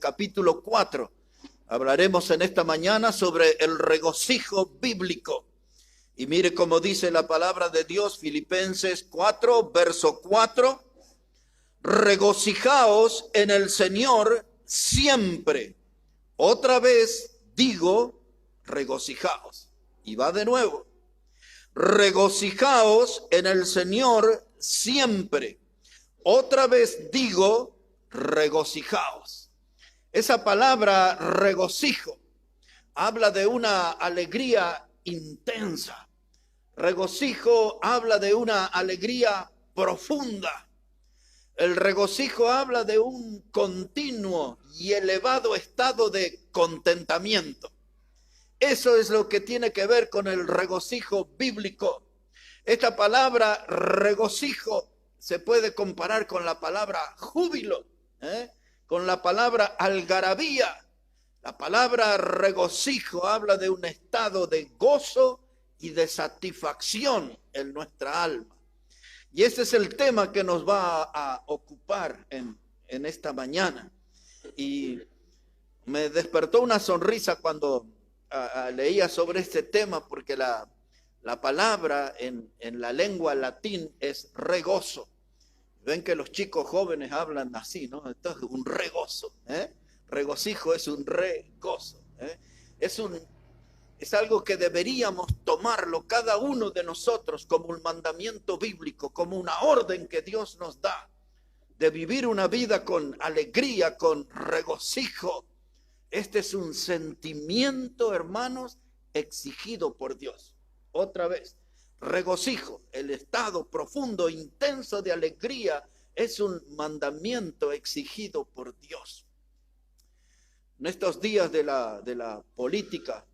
capítulo 4. Hablaremos en esta mañana sobre el regocijo bíblico. Y mire cómo dice la palabra de Dios, Filipenses 4, verso 4. Regocijaos en el Señor siempre. Otra vez digo, regocijaos. Y va de nuevo. Regocijaos en el Señor siempre. Otra vez digo, regocijaos. Esa palabra regocijo habla de una alegría intensa. Regocijo habla de una alegría profunda. El regocijo habla de un continuo y elevado estado de contentamiento. Eso es lo que tiene que ver con el regocijo bíblico. Esta palabra regocijo se puede comparar con la palabra júbilo, con la palabra algarabía. La palabra regocijo habla de un estado de gozo y de satisfacción en nuestra alma. Y ese es el tema que nos va a ocupar en esta mañana. Y me despertó una sonrisa cuando leía sobre este tema, porque la palabra en la lengua latín es regozo. Ven que los chicos jóvenes hablan así, ¿no? Entonces, un regozo, regocijo es un regozo, es algo que deberíamos tomarlo cada uno de nosotros como un mandamiento bíblico, como una orden que Dios nos da de vivir una vida con alegría, con regocijo. Este es un sentimiento, hermanos, exigido por Dios. Otra vez, regocijo, el estado profundo, intenso de alegría, es un mandamiento exigido por Dios. En estos días de la política,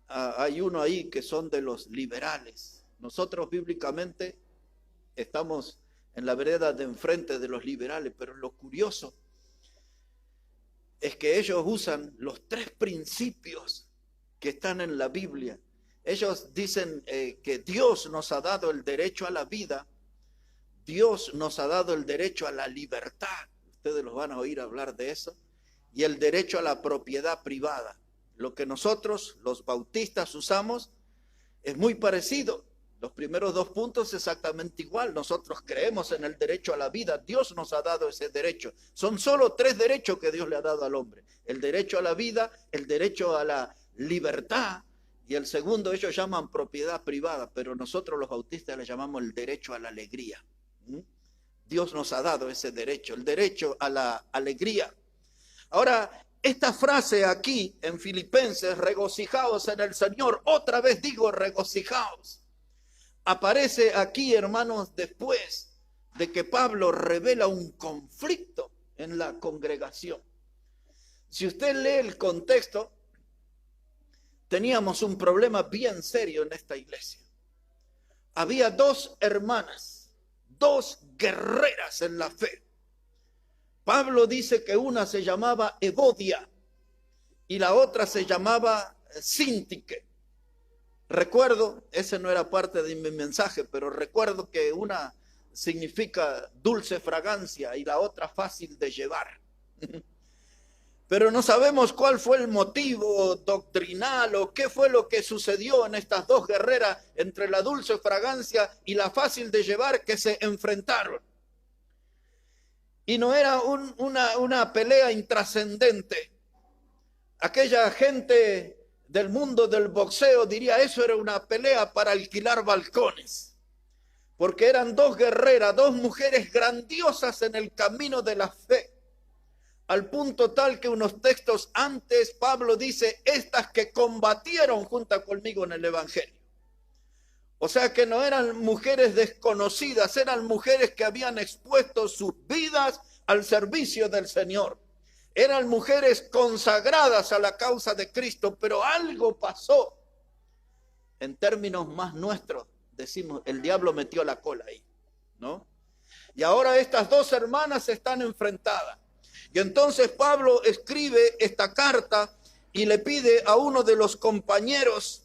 hay uno ahí que son de los liberales. Nosotros bíblicamente estamos en la vereda de enfrente de los liberales, pero lo curioso es que ellos usan los tres principios que están en la Biblia. Ellos dicen que Dios nos ha dado el derecho a la vida, Dios nos ha dado el derecho a la libertad, ustedes los van a oír hablar de eso, y el derecho a la propiedad privada. Lo que nosotros, los bautistas, usamos es muy parecido. Los primeros dos puntos exactamente igual. Nosotros creemos en el derecho a la vida. Dios nos ha dado ese derecho. Son solo tres derechos que Dios le ha dado al hombre. El derecho a la vida, el derecho a la libertad y el segundo ellos llaman propiedad privada, pero nosotros los bautistas le llamamos el derecho a la alegría. Dios nos ha dado ese derecho, el derecho a la alegría. Ahora, esta frase aquí en Filipenses, regocijaos en el Señor, otra vez digo regocijaos. Aparece aquí, hermanos, después de que Pablo revela un conflicto en la congregación. Si usted lee el contexto, teníamos un problema bien serio en esta iglesia. Había dos hermanas, dos guerreras en la fe. Pablo dice que una se llamaba Evodia y la otra se llamaba Síntique. Recuerdo, ese no era parte de mi mensaje, pero recuerdo que una significa dulce fragancia y la otra fácil de llevar. Pero no sabemos cuál fue el motivo doctrinal o qué fue lo que sucedió en estas dos guerreras entre la dulce fragancia y la fácil de llevar que se enfrentaron. Y no era una pelea intrascendente. Aquella gente del mundo del boxeo diría eso era una pelea para alquilar balcones. Porque eran dos guerreras, dos mujeres grandiosas en el camino de la fe. Al punto tal que unos textos antes Pablo dice, estas que combatieron junto conmigo en el evangelio. O sea que no eran mujeres desconocidas, eran mujeres que habían expuesto sus vidas al servicio del Señor. Eran mujeres consagradas a la causa de Cristo, pero algo pasó. En términos más nuestros, decimos, el diablo metió la cola ahí, ¿no? Y ahora estas dos hermanas están enfrentadas. Y entonces Pablo escribe esta carta y le pide a uno de los compañeros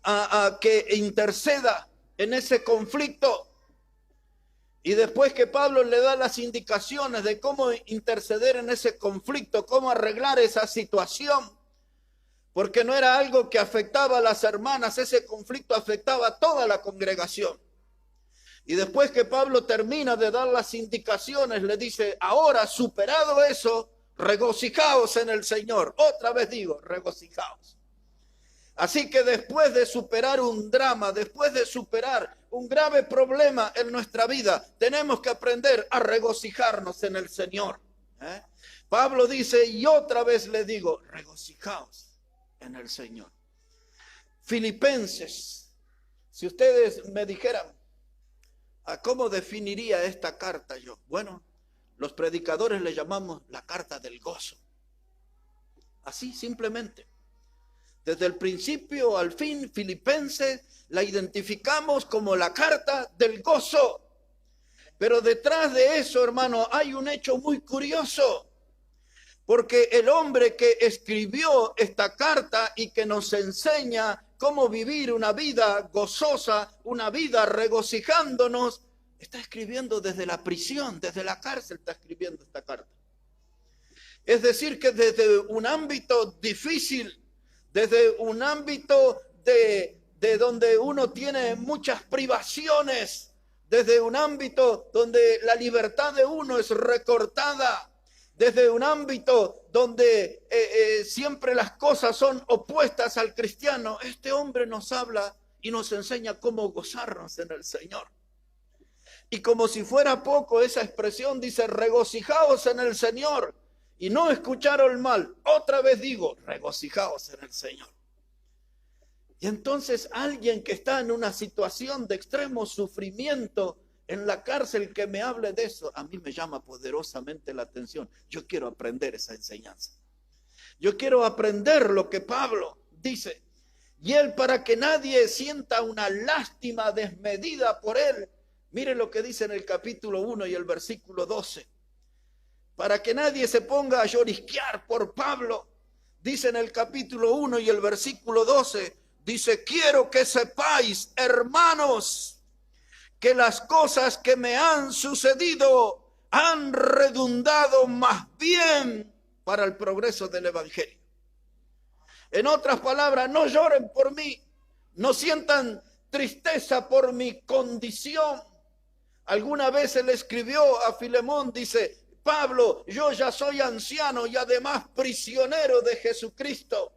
a que interceda en ese conflicto. Y después que Pablo le da las indicaciones de cómo interceder en ese conflicto, cómo arreglar esa situación, porque no era algo que afectaba a las hermanas, ese conflicto afectaba a toda la congregación. Y después que Pablo termina de dar las indicaciones, le dice, ahora superado eso, regocijaos en el Señor. Otra vez digo, regocijaos. Así que después de superar un drama, después de superar un grave problema en nuestra vida, tenemos que aprender a regocijarnos en el Señor. Pablo dice, y otra vez le digo, regocijaos en el Señor. Filipenses, si ustedes me dijeran, ¿a cómo definiría esta carta yo? Bueno, los predicadores le llamamos la carta del gozo. Así simplemente. Desde el principio al fin, Filipenses la identificamos como la carta del gozo. Pero detrás de eso, hermano, hay un hecho muy curioso. Porque el hombre que escribió esta carta y que nos enseña cómo vivir una vida gozosa, una vida regocijándonos, está escribiendo desde la prisión, desde la cárcel está escribiendo esta carta. Es decir, que desde un ámbito difícil, desde un ámbito de donde uno tiene muchas privaciones, desde un ámbito donde la libertad de uno es recortada, desde un ámbito donde siempre las cosas son opuestas al cristiano, este hombre nos habla y nos enseña cómo gozarnos en el Señor. Y como si fuera poco, esa expresión dice, regocijaos en el Señor. Y no escucharon mal, otra vez digo, regocijaos en el Señor. Y entonces alguien que está en una situación de extremo sufrimiento en la cárcel que me hable de eso, a mí me llama poderosamente la atención. Yo quiero aprender esa enseñanza. Yo quiero aprender lo que Pablo dice. Y él, para que nadie sienta una lástima desmedida por él, mire lo que dice en el capítulo 1 y el versículo 12. Para que nadie se ponga a llorisquear por Pablo, dice en el capítulo 1 y el versículo 12, dice, quiero que sepáis, hermanos, que las cosas que me han sucedido han redundado más bien para el progreso del evangelio. En otras palabras, no lloren por mí, no sientan tristeza por mi condición. Alguna vez él escribió a Filemón, dice, Pablo, yo ya soy anciano y además prisionero de Jesucristo.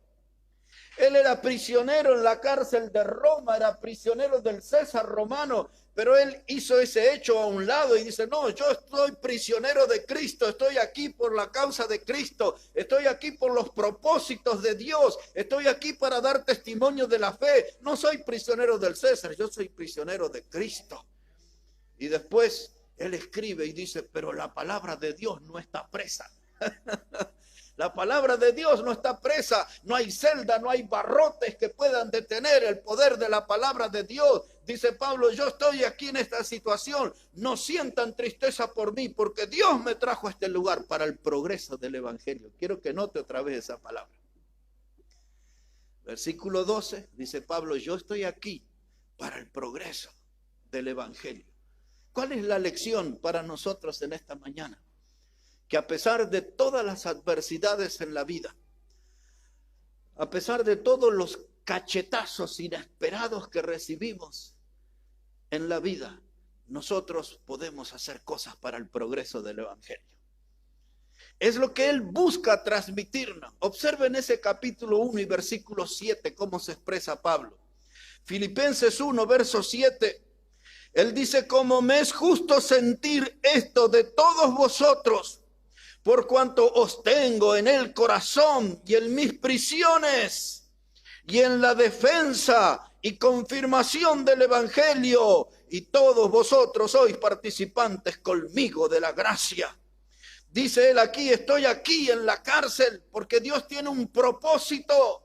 Él era prisionero en la cárcel de Roma, era prisionero del César romano, pero él hizo ese hecho a un lado y dice, no, yo estoy prisionero de Cristo, estoy aquí por la causa de Cristo, estoy aquí por los propósitos de Dios, estoy aquí para dar testimonio de la fe, no soy prisionero del César, yo soy prisionero de Cristo. Y después él escribe y dice, pero la palabra de Dios no está presa. La palabra de Dios no está presa, no hay celda, no hay barrotes que puedan detener el poder de la palabra de Dios. Dice Pablo, yo estoy aquí en esta situación, no sientan tristeza por mí, porque Dios me trajo a este lugar para el progreso del evangelio. Quiero que note otra vez esa palabra. Versículo 12, dice Pablo, yo estoy aquí para el progreso del evangelio. ¿Cuál es la lección para nosotros en esta mañana? Que a pesar de todas las adversidades en la vida, a pesar de todos los cachetazos inesperados que recibimos en la vida, nosotros podemos hacer cosas para el progreso del evangelio. Es lo que él busca transmitirnos. Observen ese capítulo 1 y versículo 7, cómo se expresa Pablo. Filipenses 1, verso 7. Él dice, como me es justo sentir esto de todos vosotros, por cuanto os tengo en el corazón y en mis prisiones y en la defensa y confirmación del evangelio, y todos vosotros sois participantes conmigo de la gracia. Dice él aquí, estoy aquí en la cárcel porque Dios tiene un propósito,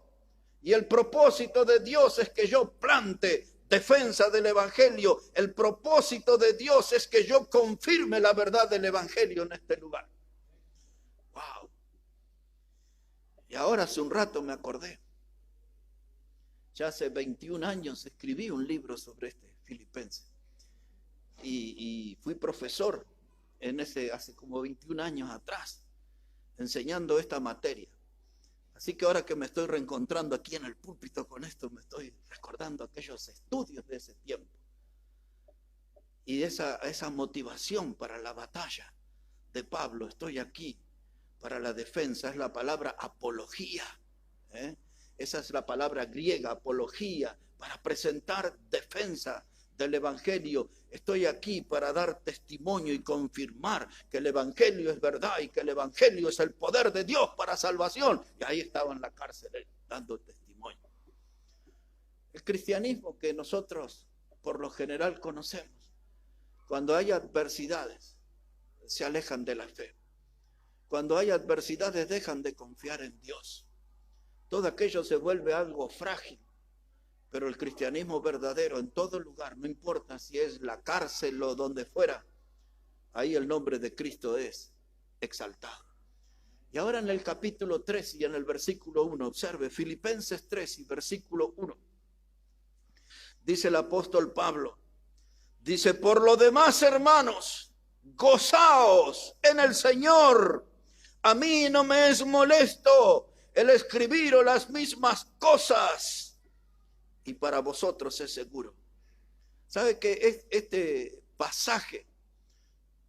y el propósito de Dios es que yo plante defensa del evangelio. El propósito de Dios es que yo confirme la verdad del evangelio en este lugar. Wow. Y ahora hace un rato me acordé. Ya hace 21 años escribí un libro sobre este Filipenses. y fui profesor hace como 21 años atrás, enseñando esta materia. Así que ahora que me estoy reencontrando aquí en el púlpito con esto, me estoy recordando aquellos estudios de ese tiempo. Y esa motivación para la batalla de Pablo, estoy aquí para la defensa, es la palabra apología. Esa es la palabra griega, apología, para presentar defensa del evangelio. Estoy aquí para dar testimonio y confirmar que el evangelio es verdad y que el evangelio es el poder de Dios para salvación. Y ahí estaba en la cárcel dando testimonio. El cristianismo que nosotros por lo general conocemos, cuando hay adversidades, se alejan de la fe. Cuando hay adversidades, dejan de confiar en Dios. Todo aquello se vuelve algo frágil. Pero el cristianismo verdadero, en todo lugar, no importa si es la cárcel o donde fuera, ahí el nombre de Cristo es exaltado. Y ahora en el capítulo 3 y en el versículo 1, observe, Filipenses 3 y versículo 1. Dice el apóstol Pablo, dice, por lo demás, hermanos, gozaos en el Señor. A mí no me es molesto el escribiros las mismas cosas, y para vosotros es seguro. ¿Sabe que este pasaje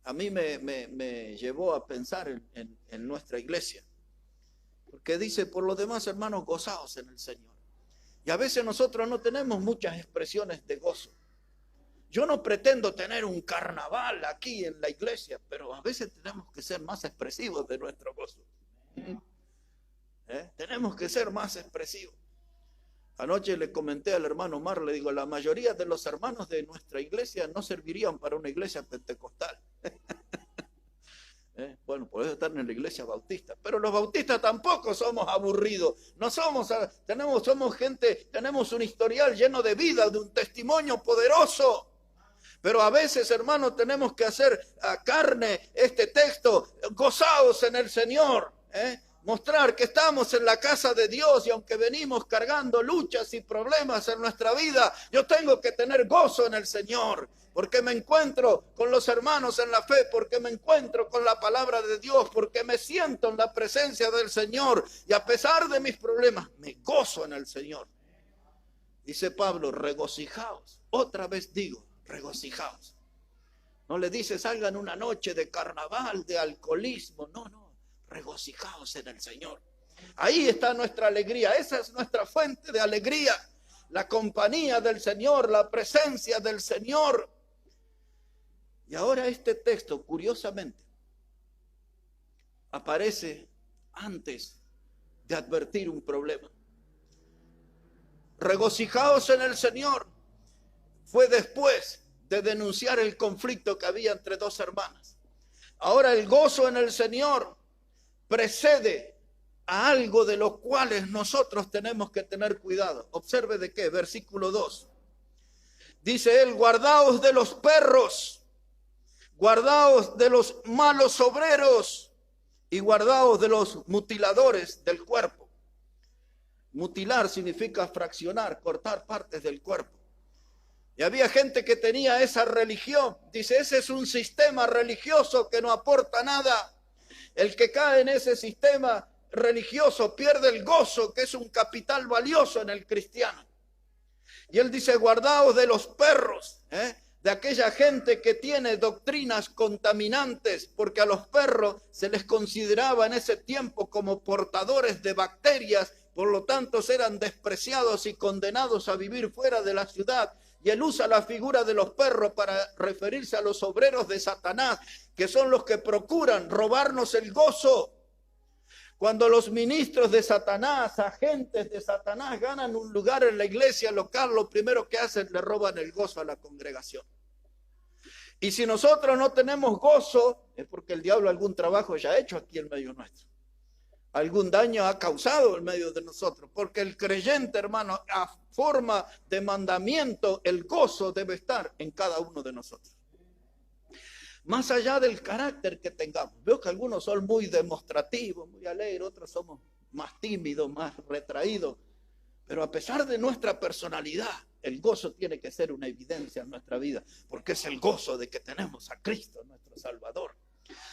a mí me llevó a pensar en nuestra iglesia? Porque dice, por lo demás, hermanos, gozaos en el Señor. Y a veces nosotros no tenemos muchas expresiones de gozo. Yo no pretendo tener un carnaval aquí en la iglesia, pero a veces tenemos que ser más expresivos de nuestro gozo. Tenemos que ser más expresivos. Anoche le comenté al hermano Omar, le digo, la mayoría de los hermanos de nuestra iglesia no servirían para una iglesia pentecostal. Bueno, por eso están en la iglesia bautista. Pero los bautistas tampoco somos aburridos. No somos gente, tenemos un historial lleno de vida, de un testimonio poderoso. Pero a veces, hermanos, tenemos que hacer a carne este texto, gozaos en el Señor, mostrar que estamos en la casa de Dios y aunque venimos cargando luchas y problemas en nuestra vida, yo tengo que tener gozo en el Señor, porque me encuentro con los hermanos en la fe, porque me encuentro con la palabra de Dios, porque me siento en la presencia del Señor y a pesar de mis problemas, me gozo en el Señor. Dice Pablo, regocijaos. Otra vez digo, regocijaos. No le dice salgan una noche de carnaval, de alcoholismo, no. Regocijaos en el Señor. Ahí está nuestra alegría, esa es nuestra fuente de alegría, la compañía del Señor, la presencia del Señor. Y ahora este texto, curiosamente, aparece antes de advertir un problema. Regocijaos en el Señor fue después de denunciar el conflicto que había entre dos hermanas. Ahora el gozo en el Señor precede a algo de lo cuales nosotros tenemos que tener cuidado. Observe de qué, versículo 2. Dice él, guardaos de los perros, guardaos de los malos obreros y guardaos de los mutiladores del cuerpo. Mutilar significa fraccionar, cortar partes del cuerpo. Y había gente que tenía esa religión. Dice, ese es un sistema religioso que no aporta nada. El que cae en ese sistema religioso pierde el gozo, que es un capital valioso en el cristiano. Y él dice, guardaos de los perros, de aquella gente que tiene doctrinas contaminantes, porque a los perros se les consideraba en ese tiempo como portadores de bacterias, por lo tanto eran despreciados y condenados a vivir fuera de la ciudad. Y él usa la figura de los perros para referirse a los obreros de Satanás, que son los que procuran robarnos el gozo. Cuando los ministros de Satanás, agentes de Satanás, ganan un lugar en la iglesia local, lo primero que hacen, le roban el gozo a la congregación. Y si nosotros no tenemos gozo, es porque el diablo algún trabajo ya ha hecho aquí en medio nuestro. Algún daño ha causado en medio de nosotros, porque el creyente, hermano, a forma de mandamiento, el gozo debe estar en cada uno de nosotros. Más allá del carácter que tengamos. Veo que algunos son muy demostrativos, muy alegres, otros somos más tímidos, más retraídos. Pero a pesar de nuestra personalidad, el gozo tiene que ser una evidencia en nuestra vida, porque es el gozo de que tenemos a Cristo, nuestro Salvador.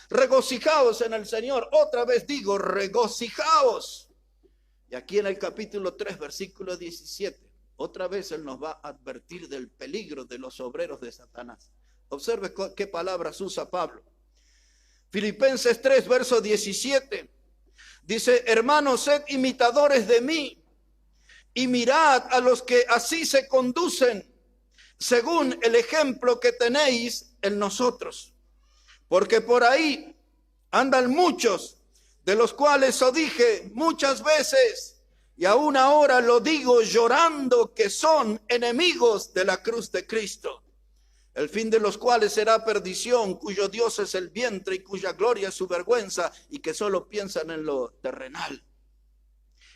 Regocijaos en el Señor. Otra vez digo, regocijaos. Y aquí en el capítulo 3, versículo 17, otra vez Él nos va a advertir del peligro de los obreros de Satanás. Observe qué palabras usa Pablo. Filipenses 3, verso 17, dice: hermanos, sed imitadores de mí y mirad a los que así se conducen, según el ejemplo que tenéis en nosotros. Porque por ahí andan muchos, de los cuales os dije muchas veces, y aún ahora lo digo llorando, que son enemigos de la cruz de Cristo, el fin de los cuales será perdición, cuyo Dios es el vientre y cuya gloria es su vergüenza, y que solo piensan en lo terrenal.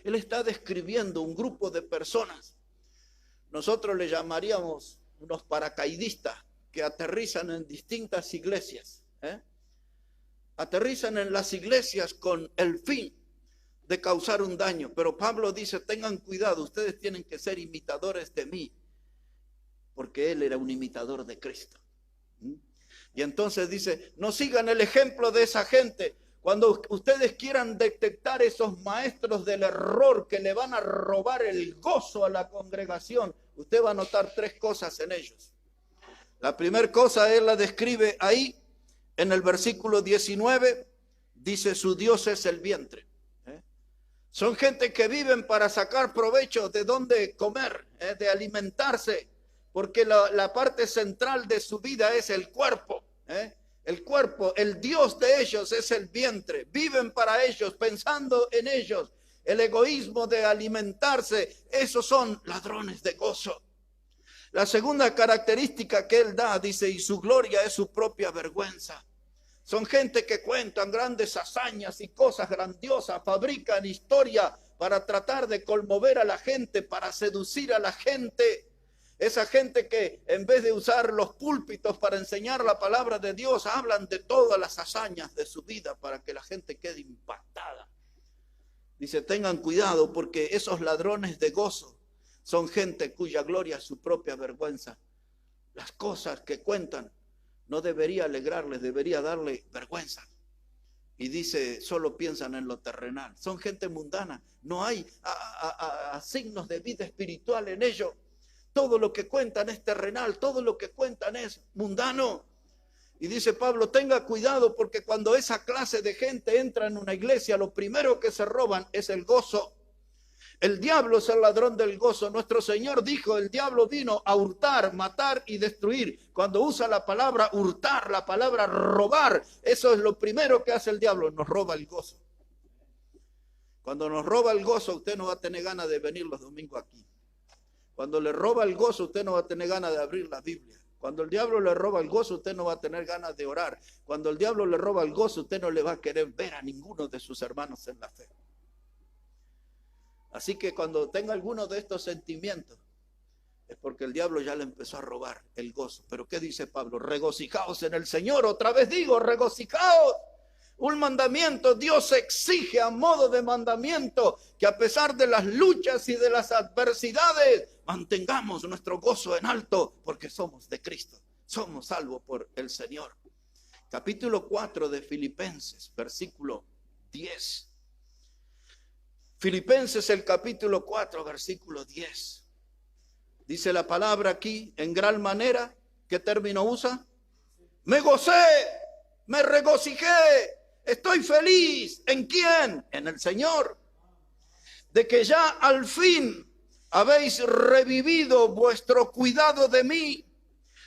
Él está describiendo un grupo de personas, nosotros le llamaríamos unos paracaidistas, que aterrizan en distintas iglesias. Aterrizan en las iglesias con el fin de causar un daño. Pero Pablo dice: tengan cuidado, ustedes tienen que ser imitadores de mí, porque él era un imitador de Cristo. Y entonces dice: no sigan el ejemplo de esa gente. Cuando ustedes quieran detectar esos maestros del error que le van a robar el gozo a la congregación, usted va a notar tres cosas en ellos. La primera cosa él la describe ahí en el versículo 19, dice: su Dios es el vientre. Son gente que viven para sacar provecho de dónde comer, de alimentarse, porque la parte central de su vida es el cuerpo. El cuerpo, el Dios de ellos es el vientre. Viven para ellos, pensando en ellos. El egoísmo de alimentarse, esos son ladrones de gozo. La segunda característica que él da, dice: y su gloria es su propia vergüenza. Son gente que cuentan grandes hazañas y cosas grandiosas, fabrican historia para tratar de conmover a la gente, para seducir a la gente. Esa gente que en vez de usar los púlpitos para enseñar la palabra de Dios, hablan de todas las hazañas de su vida para que la gente quede impactada. Dice: tengan cuidado, porque esos ladrones de gozo son gente cuya gloria es su propia vergüenza. Las cosas que cuentan no debería alegrarles, debería darle vergüenza. Y dice: solo piensan en lo terrenal. Son gente mundana. No hay signos de vida espiritual en ellos. Todo lo que cuentan es terrenal, todo lo que cuentan es mundano. Y dice Pablo: tenga cuidado, porque cuando esa clase de gente entra en una iglesia, lo primero que se roban es el gozo. El diablo es el ladrón del gozo. Nuestro Señor dijo: el diablo vino a hurtar, matar y destruir. Cuando usa la palabra hurtar, la palabra robar, eso es lo primero que hace el diablo: nos roba el gozo. Cuando nos roba el gozo, usted no va a tener ganas de venir los domingos aquí. Cuando le roba el gozo, usted no va a tener ganas de abrir la Biblia. Cuando el diablo le roba el gozo, usted no va a tener ganas de orar. Cuando el diablo le roba el gozo, usted no le va a querer ver a ninguno de sus hermanos en la fe. Así que cuando tenga alguno de estos sentimientos, es porque el diablo ya le empezó a robar el gozo. Pero ¿qué dice Pablo? Regocijaos en el Señor. Otra vez digo, regocijaos. Un mandamiento, Dios exige a modo de mandamiento que a pesar de las luchas y de las adversidades, mantengamos nuestro gozo en alto, porque somos de Cristo, somos salvos por el Señor. Capítulo 4 de Filipenses, versículo 10. Filipenses, el capítulo 4, versículo 10. Dice la palabra aquí, en gran manera, ¿qué término usa? Me gocé, me regocijé. Estoy feliz. ¿En quién? En el Señor. De que ya al fin habéis revivido vuestro cuidado de mí,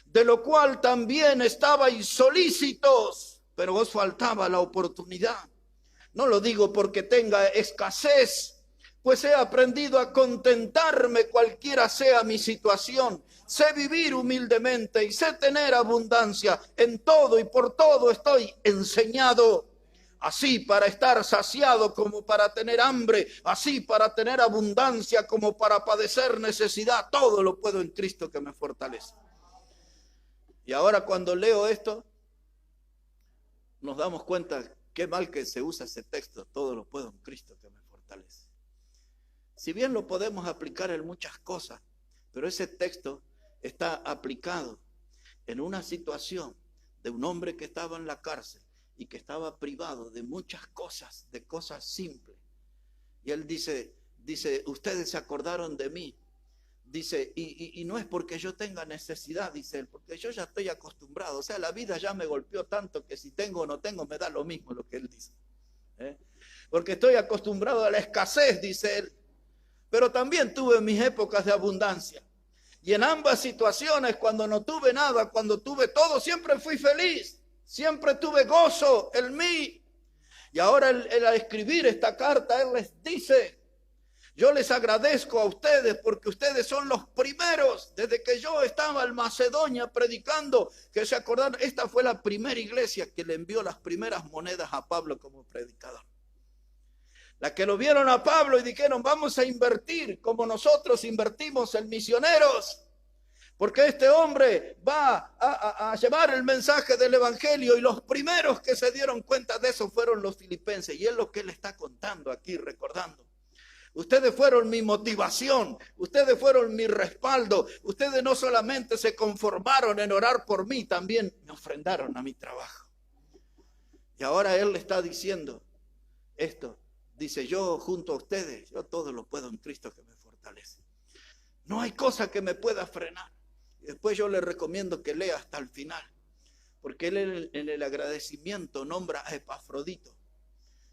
de lo cual también estabais solícitos, pero os faltaba la oportunidad. No lo digo porque tenga escasez, pues he aprendido a contentarme cualquiera sea mi situación. Sé vivir humildemente y sé tener abundancia. En todo y por todo estoy enseñado. Así para estar saciado como para tener hambre, así para tener abundancia como para padecer necesidad. Todo lo puedo en Cristo que me fortalece. Y ahora cuando leo esto, nos damos cuenta qué mal que se usa ese texto. Todo lo puedo en Cristo que me fortalece. Si bien lo podemos aplicar en muchas cosas, pero ese texto está aplicado en una situación de un hombre que estaba en la cárcel y que estaba privado de muchas cosas, de cosas simples. Y él dice, ustedes se acordaron de mí. Dice, y no es porque yo tenga necesidad, dice él, porque yo ya estoy acostumbrado. O sea, la vida ya me golpeó tanto que si tengo o no tengo me da lo mismo lo que él dice. Porque estoy acostumbrado a la escasez, dice él. Pero también tuve mis épocas de abundancia. Y en ambas situaciones, cuando no tuve nada, cuando tuve todo, siempre fui feliz. Siempre tuve gozo en mí. Y ahora él al escribir esta carta, él les dice, yo les agradezco a ustedes porque ustedes son los primeros, desde que yo estaba en Macedonia predicando, que se acordaron, esta fue la primera iglesia que le envió las primeras monedas a Pablo como predicador. La que lo vieron a Pablo y dijeron, vamos a invertir como nosotros invertimos en misioneros, porque este hombre va a llevar el mensaje del evangelio, y los primeros que se dieron cuenta de eso fueron los filipenses, y es lo que él está contando aquí, recordando. Ustedes fueron mi motivación, ustedes fueron mi respaldo, ustedes no solamente se conformaron en orar por mí, también me ofrendaron a mi trabajo. Y ahora él le está diciendo esto. Dice, yo junto a ustedes, yo todo lo puedo en Cristo que me fortalece. No hay cosa que me pueda frenar. Y después yo le recomiendo que lea hasta el final, porque él en el agradecimiento nombra a Epafrodito.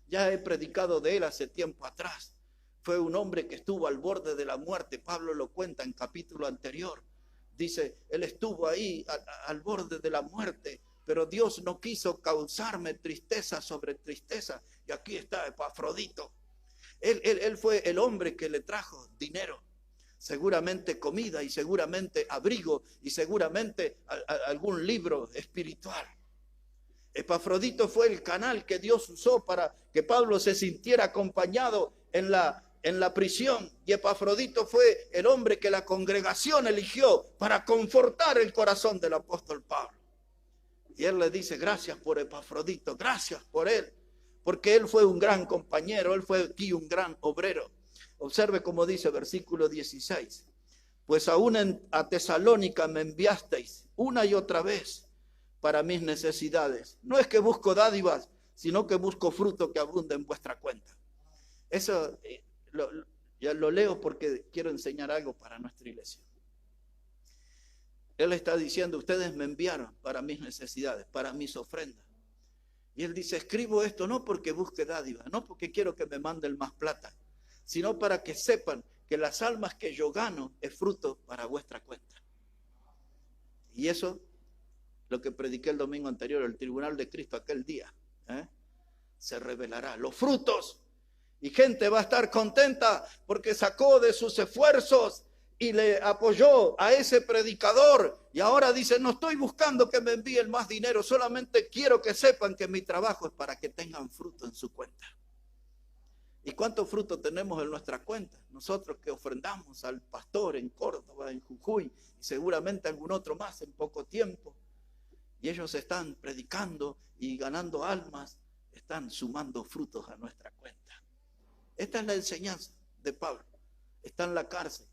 Ya he predicado de él hace tiempo atrás. Fue un hombre que estuvo al borde de la muerte. Pablo lo cuenta en capítulo anterior. Dice, él estuvo ahí al borde de la muerte, pero Dios no quiso causarme tristeza sobre tristeza. Y aquí está Epafrodito. Él fue el hombre que le trajo dinero, seguramente comida y seguramente abrigo y seguramente algún libro espiritual. Epafrodito fue el canal que Dios usó para que Pablo se sintiera acompañado en la prisión. Y Epafrodito fue el hombre que la congregación eligió para confortar el corazón del apóstol Pablo. Y él le dice, gracias por Epafrodito, gracias por él, porque él fue un gran compañero, él fue aquí un gran obrero. Observe cómo dice versículo 16. Pues aún a Tesalónica me enviasteis una y otra vez para mis necesidades. No es que busco dádivas, sino que busco fruto que abunde en vuestra cuenta. Eso ya lo leo porque quiero enseñar algo para nuestra iglesia. Él está diciendo, ustedes me enviaron para mis necesidades, para mis ofrendas. Y él dice, escribo esto no porque busque dádiva, no porque quiero que me manden más plata, sino para que sepan que las almas que yo gano es fruto para vuestra cuenta. Y eso, lo que prediqué el domingo anterior, el tribunal de Cristo aquel día, se revelará. Los frutos. Y gente va a estar contenta porque sacó de sus esfuerzos y le apoyó a ese predicador. Y ahora dice, no estoy buscando que me envíen más dinero, solamente quiero que sepan que mi trabajo es para que tengan fruto en su cuenta. ¿Y cuánto fruto tenemos en nuestra cuenta? Nosotros que ofrendamos al pastor en Córdoba, en Jujuy, y seguramente algún otro más en poco tiempo. Y ellos están predicando y ganando almas, están sumando frutos a nuestra cuenta. Esta es la enseñanza de Pablo. Está en la cárcel,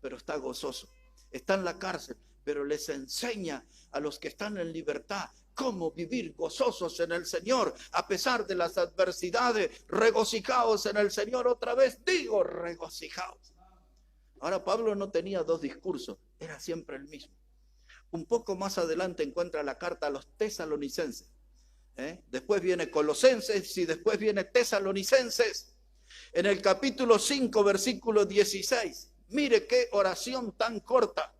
pero está gozoso. Está en la cárcel, pero les enseña a los que están en libertad cómo vivir gozosos en el Señor, a pesar de las adversidades. Regocijaos en el Señor, otra vez digo, regocijaos. Ahora Pablo no tenía dos discursos, era siempre el mismo. Un poco más adelante encuentra la carta a los tesalonicenses. Después viene Colosenses y después viene Tesalonicenses. En el capítulo 5, versículo 16. Mire qué oración tan corta.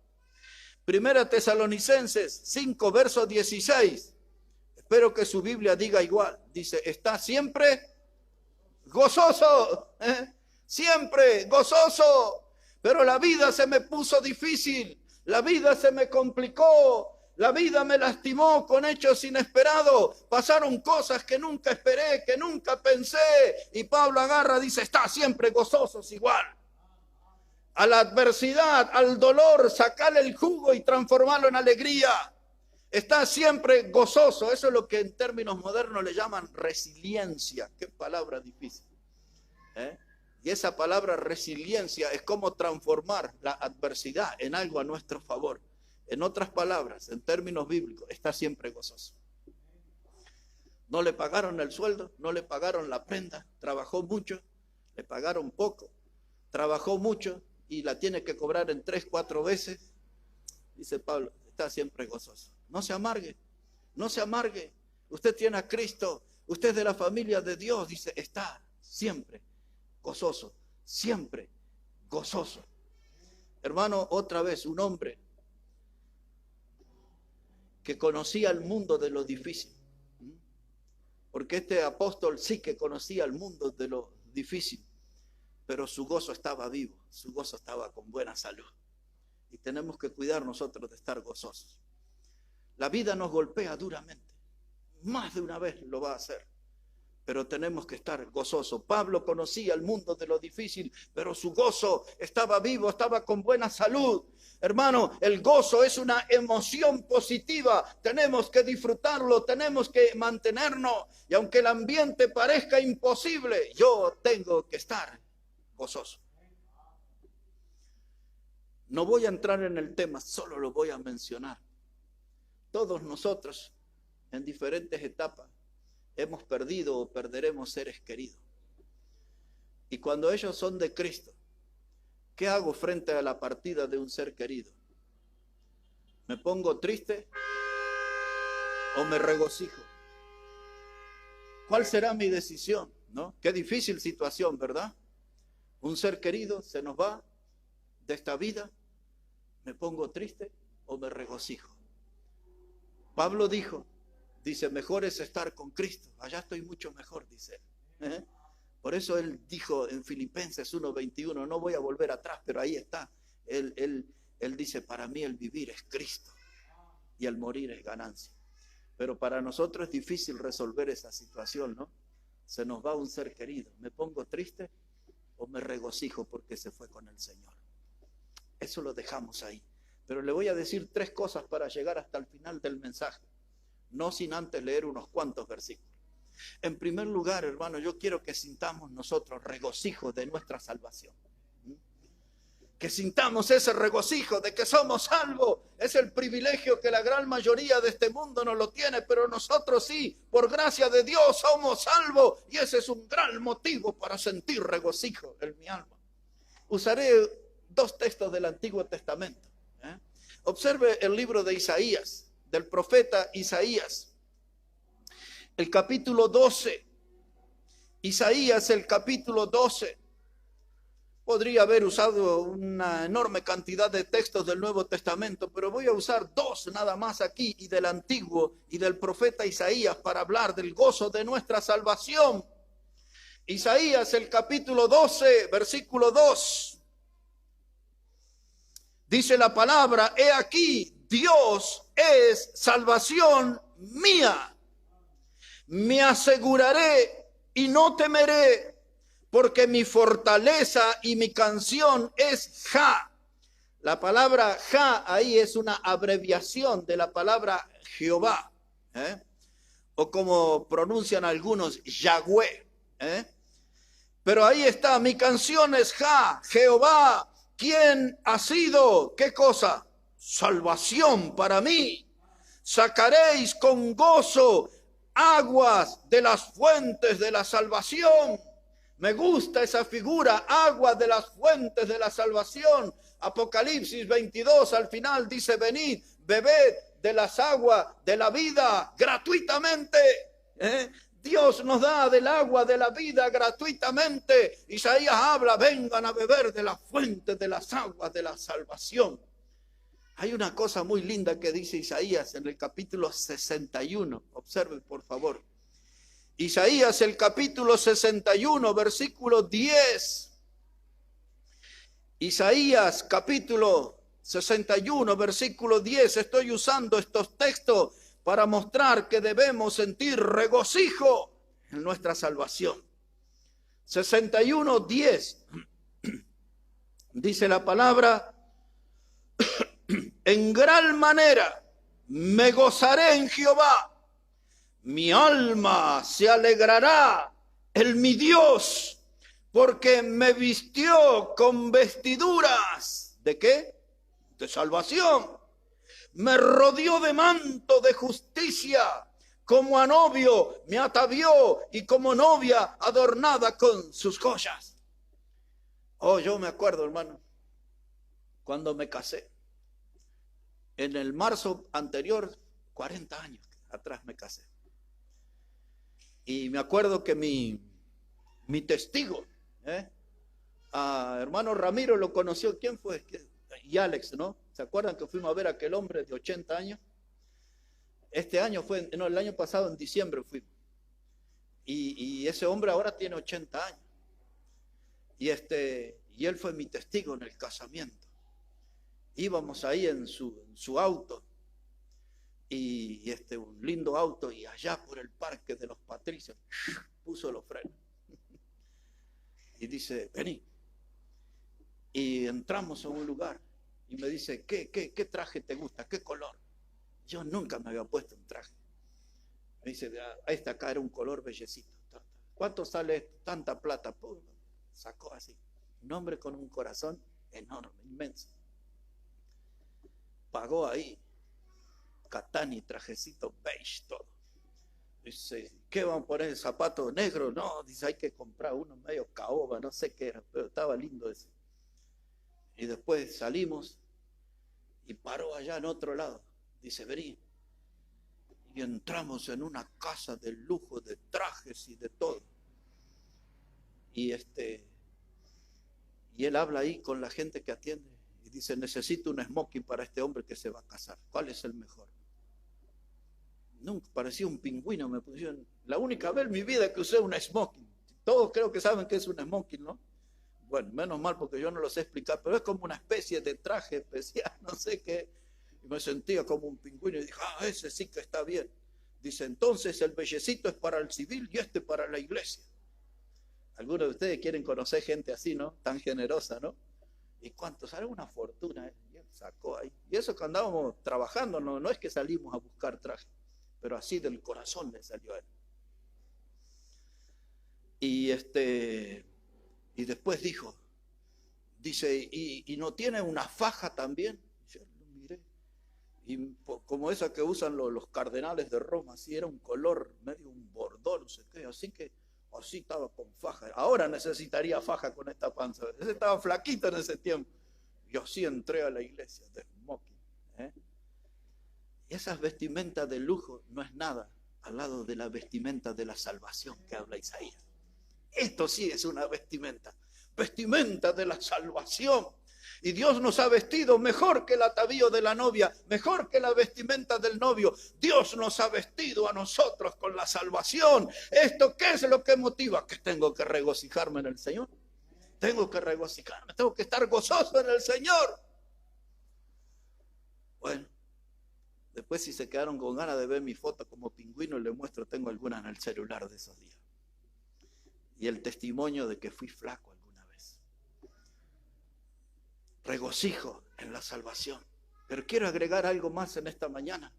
Primera Tesalonicenses 5, verso 16. Espero que su Biblia diga igual. Dice, está siempre gozoso. Siempre gozoso. Pero la vida se me puso difícil. La vida se me complicó. La vida me lastimó con hechos inesperados. Pasaron cosas que nunca esperé, que nunca pensé. Y Pablo agarra, dice, está siempre gozosos igual. A la adversidad, al dolor, sacarle el jugo y transformarlo en alegría. Está siempre gozoso. Eso es lo que en términos modernos le llaman resiliencia. Qué palabra difícil. Y esa palabra resiliencia es como transformar la adversidad en algo a nuestro favor. En otras palabras, en términos bíblicos, está siempre gozoso. No le pagaron el sueldo, no le pagaron la prenda, trabajó mucho, le pagaron poco, trabajó mucho y la tiene que cobrar en 3, 4 veces. Dice Pablo, está siempre gozoso. No se amargue, no se amargue. Usted tiene a Cristo, usted es de la familia de Dios, dice, está siempre gozoso, siempre gozoso. Hermano, otra vez, un hombre que conocía el mundo de lo difícil. Porque este apóstol sí que conocía el mundo de lo difícil, pero su gozo estaba vivo, su gozo estaba con buena salud. Y tenemos que cuidar nosotros de estar gozosos. La vida nos golpea duramente, más de una vez lo va a hacer, pero tenemos que estar gozosos. Pablo conocía el mundo de lo difícil, pero su gozo estaba vivo, estaba con buena salud. Hermano, el gozo es una emoción positiva, tenemos que disfrutarlo, tenemos que mantenernos, y aunque el ambiente parezca imposible, yo tengo que estar gozoso. No voy a entrar en el tema, solo lo voy a mencionar. Todos nosotros, en diferentes etapas, hemos perdido o perderemos seres queridos. Y cuando ellos son de Cristo, ¿qué hago frente a la partida de un ser querido? ¿Me pongo triste o me regocijo? ¿Cuál será mi decisión? ¿No? Qué difícil situación, ¿verdad? Un ser querido se nos va de esta vida. ¿Me pongo triste o me regocijo? Pablo dice, mejor es estar con Cristo. Allá estoy mucho mejor, dice él. Por eso él dijo en Filipenses 1:21, no voy a volver atrás, pero ahí está. Él dice, para mí el vivir es Cristo y el morir es ganancia. Pero para nosotros es difícil resolver esa situación, ¿no? Se nos va un ser querido. ¿Me pongo triste o me regocijo porque se fue con el Señor? Eso lo dejamos ahí. Pero le voy a decir 3 cosas para llegar hasta el final del mensaje. No sin antes leer unos cuantos versículos. En primer lugar, hermano, yo quiero que sintamos nosotros regocijo de nuestra salvación. Que sintamos ese regocijo de que somos salvos. Es el privilegio que la gran mayoría de este mundo no lo tiene, pero nosotros sí, por gracia de Dios, somos salvos. Y ese es un gran motivo para sentir regocijo en mi alma. Usaré 2 textos del Antiguo Testamento. Observe el libro de Isaías, del profeta Isaías. El capítulo 12. Isaías, el capítulo 12. Podría haber usado una enorme cantidad de textos del Nuevo Testamento, pero voy a usar 2 nada más aquí, y del Antiguo y del profeta Isaías, para hablar del gozo de nuestra salvación. Isaías, el capítulo 12, versículo 2. Dice la palabra, he aquí, Dios es salvación mía. Me aseguraré y no temeré, porque mi fortaleza y mi canción es Jah. La palabra Jah ahí es una abreviación de la palabra Jehová, o como pronuncian algunos, Yahweh. Pero ahí está, mi canción es Jah, Jehová, quien ha sido, ¿qué cosa? Salvación para mí. Sacaréis con gozo aguas de las fuentes de la salvación. Me gusta esa figura, aguas de las fuentes de la salvación. Apocalipsis 22 al final dice, venid, bebed de las aguas de la vida gratuitamente. Dios nos da del agua de la vida gratuitamente. Isaías habla, vengan a beber de las fuentes de las aguas de la salvación. Hay una cosa muy linda que dice Isaías en el capítulo 61. Observen, por favor. Isaías, el capítulo 61, versículo 10. Isaías, capítulo 61, versículo 10. Estoy usando estos textos para mostrar que debemos sentir regocijo en nuestra salvación. 61, 10. Dice la palabra, en gran manera me gozaré en Jehová, mi alma se alegrará en mi Dios, porque me vistió con vestiduras. ¿De qué? De salvación. Me rodeó de manto de justicia. Como a novio me atavió y como novia adornada con sus joyas. Oh, yo me acuerdo, hermano, cuando me casé. En el marzo anterior, 40 años atrás me casé. Y me acuerdo que mi testigo, a hermano Ramiro lo conoció. ¿Quién fue? Y Alex, ¿no? ¿Se acuerdan que fuimos a ver a aquel hombre de 80 años? Este año fue, no, el año pasado en diciembre fuimos. Y ese hombre ahora tiene 80 años. Y él fue mi testigo en el casamiento. Íbamos ahí en su auto. Y un lindo auto, y allá por el Parque de los Patricios puso los frenos y dice, vení. Y entramos a un lugar y me dice, ¿qué traje te gusta? ¿Qué color? Yo nunca me había puesto un traje. Me dice, este acá era un color bellecito. ¿Cuánto sale esto? Tanta plata. Pum, sacó así. Un hombre con un corazón enorme, inmenso. Pagó ahí. Catani, trajecito beige, todo. Dice, ¿qué van a poner? ¿Zapato negro? No, dice, hay que comprar uno medio caoba, no sé qué era, pero estaba lindo ese. Y después salimos y paró allá en otro lado. Dice, vení. Y entramos en una casa de lujo, de trajes y de todo. Y él habla ahí con la gente que atiende y dice, necesito un smoking para este hombre que se va a casar. ¿Cuál es el mejor? Nunca, parecía un pingüino, me pusieron. La única vez en mi vida que usé un smoking. Todos creo que saben qué es un smoking, ¿no? Bueno, menos mal porque yo no lo sé explicar, pero es como una especie de traje especial, no sé qué. Y me sentía como un pingüino y dije, ese sí que está bien. Dice, entonces el bellecito es para el civil y este para la iglesia. Algunos de ustedes quieren conocer gente así, ¿no? Tan generosa, ¿no? ¿Y cuánto? Sale una fortuna, Y él sacó ahí. Y eso que andábamos trabajando, no es que salimos a buscar traje, pero así del corazón le salió a él. Y después dice, ¿y no tiene una faja también? Yo lo miré. Y como esa que usan los cardenales de Roma, así era un color, medio un bordón, no sé qué, así estaba con faja. Ahora necesitaría faja con esta panza. Ese estaba flaquito en ese tiempo. Y así entré a la iglesia de smoking. Y esas vestimentas de lujo no es nada al lado de la vestimenta de la salvación que habla Isaías. Esto sí es una vestimenta de la salvación. Y Dios nos ha vestido mejor que el atavío de la novia, mejor que la vestimenta del novio. Dios nos ha vestido a nosotros con la salvación. ¿Esto qué es lo que motiva? Que tengo que regocijarme en el Señor. Tengo que regocijarme, tengo que estar gozoso en el Señor. Bueno, después si se quedaron con ganas de ver mi foto como pingüino, les muestro, tengo algunas en el celular de esos días. Y el testimonio de que fui flaco alguna vez. Regocijo en la salvación. Pero quiero agregar algo más en esta mañana,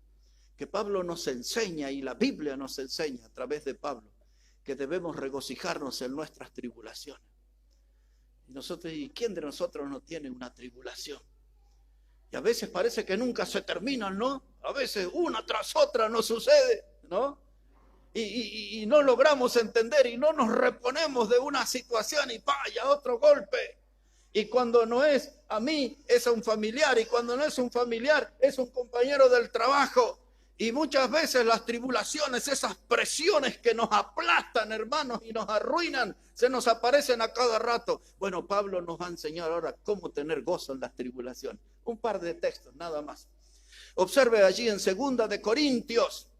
que Pablo nos enseña y la Biblia nos enseña a través de Pablo, que debemos regocijarnos en nuestras tribulaciones. ¿Y quién de nosotros no tiene una tribulación? Y a veces parece que nunca se terminan, ¿no? A veces una tras otra nos sucede, ¿no? Y no logramos entender y no nos reponemos de una situación y vaya otro golpe. Y cuando no es a mí, es a un familiar. Y cuando no es un familiar, es un compañero del trabajo. Y muchas veces las tribulaciones, esas presiones que nos aplastan, hermanos, y nos arruinan, se nos aparecen a cada rato. Bueno, Pablo nos va a enseñar ahora cómo tener gozo en las tribulaciones. Un par de textos, nada más. Observe allí en 2 de Corintios,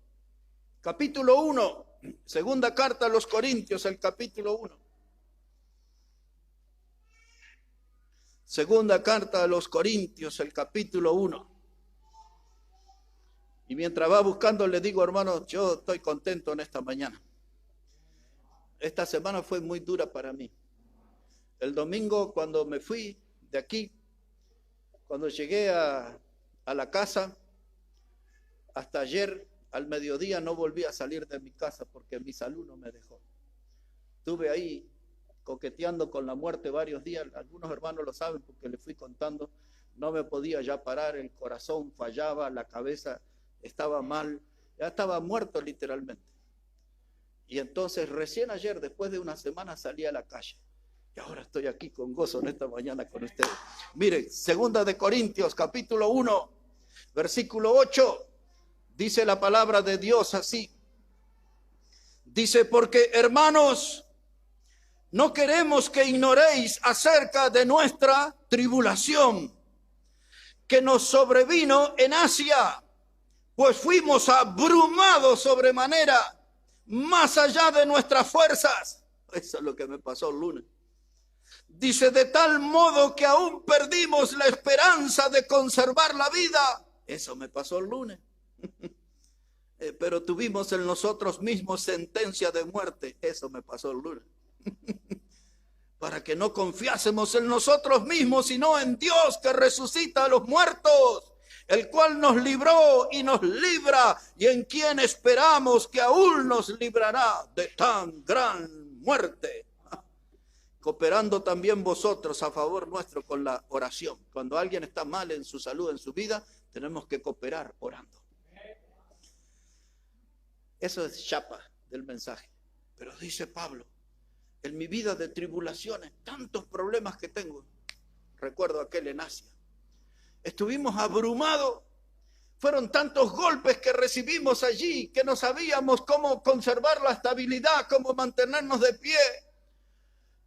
capítulo 1, segunda carta a los Corintios, el capítulo 1. Segunda carta a los Corintios, el capítulo 1. Y mientras va buscando, le digo, hermanos, yo estoy contento en esta mañana. Esta semana fue muy dura para mí. El domingo, cuando me fui de aquí, cuando llegué a la casa, hasta ayer al mediodía no volví a salir de mi casa porque mi salud no me dejó. Estuve ahí coqueteando con la muerte varios días. Algunos hermanos lo saben porque les fui contando. No me podía ya parar, el corazón fallaba, la cabeza estaba mal, ya estaba muerto literalmente. Y entonces recién ayer, después de una semana, salí a la calle. Y ahora estoy aquí con gozo en esta mañana con ustedes. Miren, 2 de Corintios, capítulo 1, versículo 8, dice la palabra de Dios así. Dice, porque hermanos, no queremos que ignoréis acerca de nuestra tribulación que nos sobrevino en Asia, pues fuimos abrumados sobremanera, más allá de nuestras fuerzas. Eso es lo que me pasó el lunes. Dice, de tal modo que aún perdimos la esperanza de conservar la vida. Eso me pasó el lunes. Pero tuvimos en nosotros mismos sentencia de muerte. Eso me pasó el lunes. Para que no confiásemos en nosotros mismos, sino en Dios que resucita a los muertos, el cual nos libró y nos libra, y en quien esperamos que aún nos librará de tan gran muerte. Cooperando también vosotros a favor nuestro con la oración. Cuando alguien está mal en su salud, en su vida, tenemos que cooperar orando. Eso es chapa del mensaje. Pero dice Pablo, en mi vida de tribulaciones, tantos problemas que tengo, recuerdo aquel en Asia, estuvimos abrumados, fueron tantos golpes que recibimos allí que no sabíamos cómo conservar la estabilidad, cómo mantenernos de pie.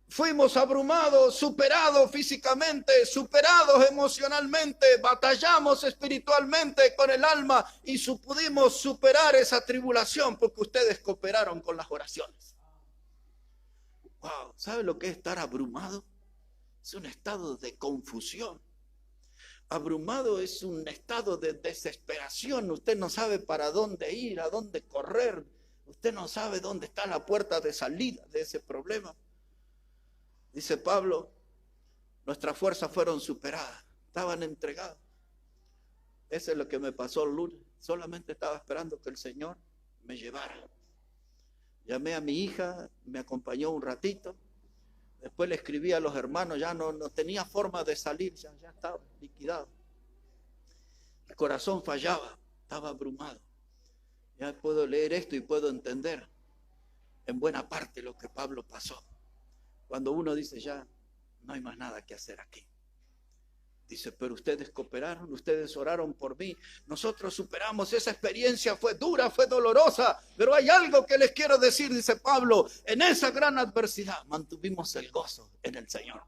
Fuimos abrumados, superados físicamente, superados emocionalmente, batallamos espiritualmente con el alma y pudimos superar esa tribulación porque ustedes cooperaron con las oraciones. Wow, ¿sabe lo que es estar abrumado? Es un estado de confusión. Abrumado es un estado de desesperación. Usted no sabe para dónde ir, a dónde correr. Usted no sabe dónde está la puerta de salida de ese problema. Dice Pablo, nuestras fuerzas fueron superadas, estaban entregadas. Eso es lo que me pasó el lunes. Solamente estaba esperando que el Señor me llevara. Llamé a mi hija, me acompañó un ratito. Después le escribí a los hermanos, ya no tenía forma de salir, ya estaba liquidado. El corazón fallaba, estaba abrumado. Ya puedo leer esto y puedo entender en buena parte lo que Pablo pasó. Cuando uno dice ya no hay más nada que hacer aquí. Dice, pero ustedes cooperaron, ustedes oraron por mí. Nosotros superamos, esa experiencia fue dura, fue dolorosa. Pero hay algo que les quiero decir, dice Pablo. En esa gran adversidad mantuvimos el gozo en el Señor.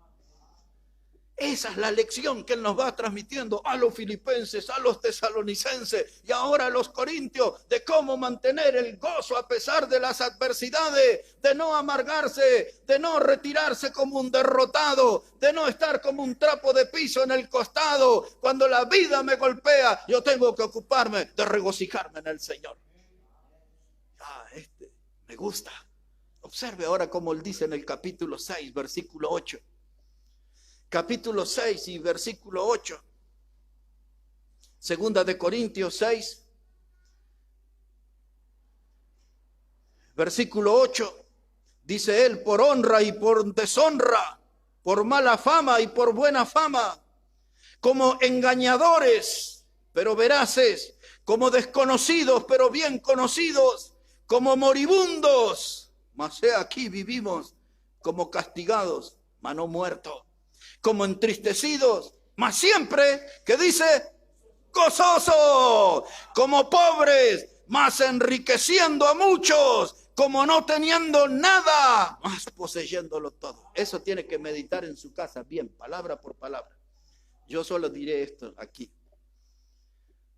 Esa es la lección que Él nos va transmitiendo a los filipenses, a los tesalonicenses y ahora a los corintios, de cómo mantener el gozo a pesar de las adversidades, de no amargarse, de no retirarse como un derrotado, de no estar como un trapo de piso en el costado. Cuando la vida me golpea, yo tengo que ocuparme de regocijarme en el Señor. Me gusta. Observe ahora cómo Él dice en el capítulo 6, versículo 8. Capítulo 6 y versículo 8. 2 de Corintios 6, versículo 8. Dice él, por honra y por deshonra, por mala fama y por buena fama, como engañadores, pero veraces, como desconocidos, pero bien conocidos, como moribundos, mas he aquí vivimos, como castigados, mas no muertos, como entristecidos, mas siempre, ¿qué dice? Gozosos, como pobres, mas enriqueciendo a muchos, como no teniendo nada, mas poseyéndolo todo. Eso tiene que meditar en su casa, bien, palabra por palabra. Yo solo diré esto aquí.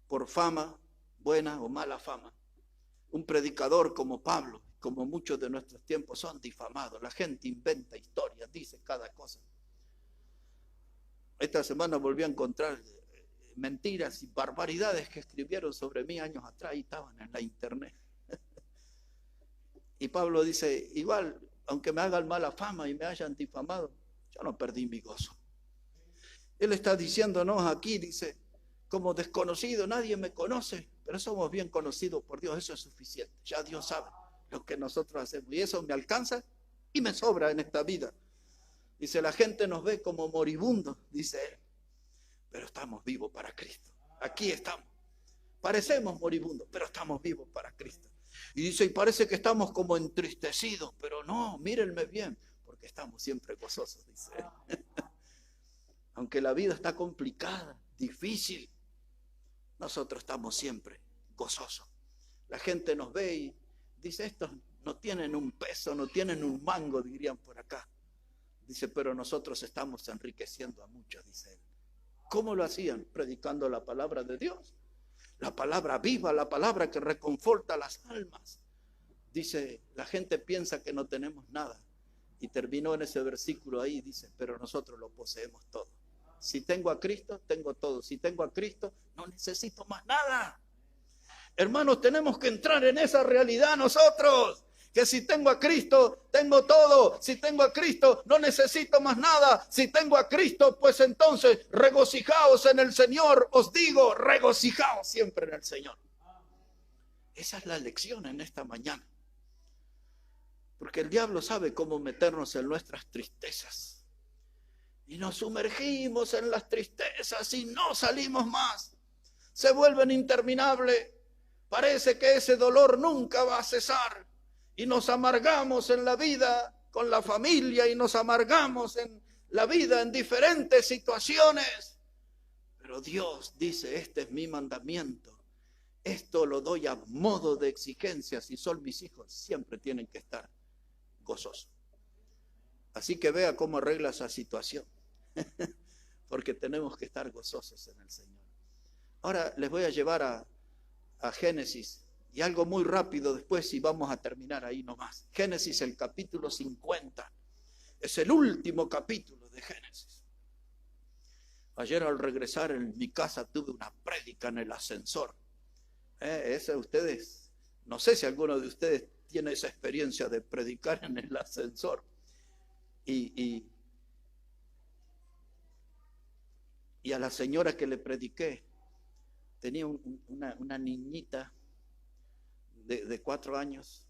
Por fama, buena o mala fama, un predicador como Pablo, como muchos de nuestros tiempos, son difamados. La gente inventa historias, dice cada cosa. Esta semana volví a encontrar mentiras y barbaridades que escribieron sobre mí años atrás y estaban en la internet. Y Pablo dice, igual, aunque me hagan mala fama y me hayan difamado, yo no perdí mi gozo. Él está diciéndonos aquí, dice, como desconocido, nadie me conoce, pero somos bien conocidos por Dios, eso es suficiente. Ya Dios sabe lo que nosotros hacemos y eso me alcanza y me sobra en esta vida. Dice, la gente nos ve como moribundos, dice él, pero estamos vivos para Cristo. Aquí estamos. Parecemos moribundos, pero estamos vivos para Cristo. Y dice, y parece que estamos como entristecidos, pero no, mírenme bien, porque estamos siempre gozosos, dice él. Aunque la vida está complicada, difícil, nosotros estamos siempre gozosos. La gente nos ve y dice, estos no tienen un peso, no tienen un mango, dirían por acá. Dice, pero nosotros estamos enriqueciendo a muchos, dice él. ¿Cómo lo hacían? Predicando la palabra de Dios. La palabra viva, la palabra que reconforta las almas. Dice, la gente piensa que no tenemos nada. Y terminó en ese versículo ahí, dice, pero nosotros lo poseemos todo. Si tengo a Cristo, tengo todo. Si tengo a Cristo, no necesito más nada. Hermanos, tenemos que entrar en esa realidad nosotros. Que si tengo a Cristo, tengo todo. Si tengo a Cristo, no necesito más nada. Si tengo a Cristo, pues entonces regocijaos en el Señor. Os digo, regocijaos siempre en el Señor. Esa es la lección en esta mañana. Porque el diablo sabe cómo meternos en nuestras tristezas. Y nos sumergimos en las tristezas y no salimos más. Se vuelven interminables. Parece que ese dolor nunca va a cesar. Y nos amargamos en la vida con la familia y nos amargamos en la vida en diferentes situaciones. Pero Dios dice, este es mi mandamiento. Esto lo doy a modo de exigencia. Si son mis hijos, siempre tienen que estar gozosos. Así que vea cómo arregla esa situación. Porque tenemos que estar gozosos en el Señor. Ahora les voy a llevar a Génesis. Y algo muy rápido después y vamos a terminar ahí nomás. Génesis, el capítulo 50. Es el último capítulo de Génesis. Ayer al regresar en mi casa tuve una prédica en el ascensor. Esa ustedes, no sé si alguno de ustedes tiene esa experiencia de predicar en el ascensor. Y a la señora que le prediqué, tenía una niñita de 4 años,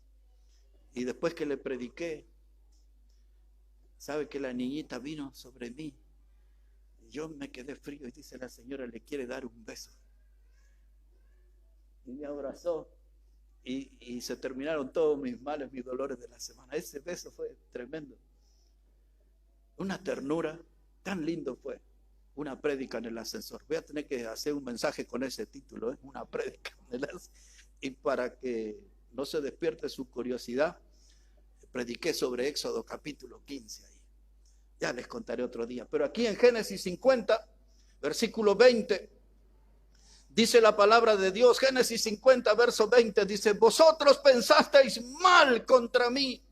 y después que le prediqué, sabe que la niñita vino sobre mí, y yo me quedé frío, y dice la señora, le quiere dar un beso, y me abrazó, y se terminaron todos mis males, mis dolores de la semana. Ese beso fue tremendo, una ternura, tan lindo fue. Una prédica en el ascensor. Voy a tener que hacer un mensaje con ese título, una prédica en el ascensor. Y para que no se despierte su curiosidad, prediqué sobre Éxodo capítulo 15 ahí. Ya les contaré otro día. Pero aquí en Génesis 50, versículo 20, dice la palabra de Dios. Génesis 50, verso 20, dice, vosotros pensasteis mal contra mí,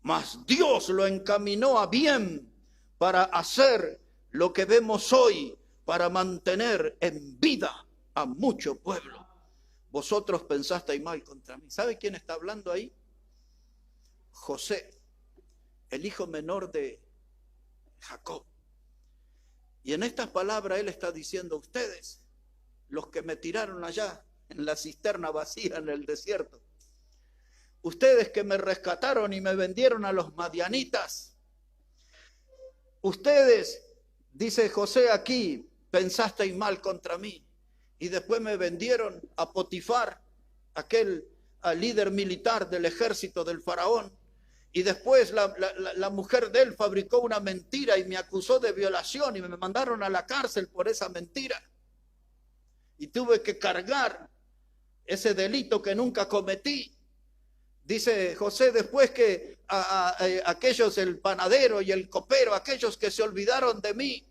mas Dios lo encaminó a bien para hacer lo que vemos hoy, para mantener en vida a mucho pueblo. Vosotros pensasteis mal contra mí. ¿Sabe quién está hablando ahí? José, el hijo menor de Jacob. Y en estas palabras él está diciendo, ustedes, los que me tiraron allá en la cisterna vacía en el desierto, ustedes que me rescataron y me vendieron a los madianitas, ustedes, dice José aquí, pensasteis mal contra mí. Y después me vendieron a Potifar, aquel líder militar del ejército del faraón. Y después la mujer de él fabricó una mentira y me acusó de violación y me mandaron a la cárcel por esa mentira. Y tuve que cargar ese delito que nunca cometí. Dice José, después que aquellos, el panadero y el copero, aquellos que se olvidaron de mí,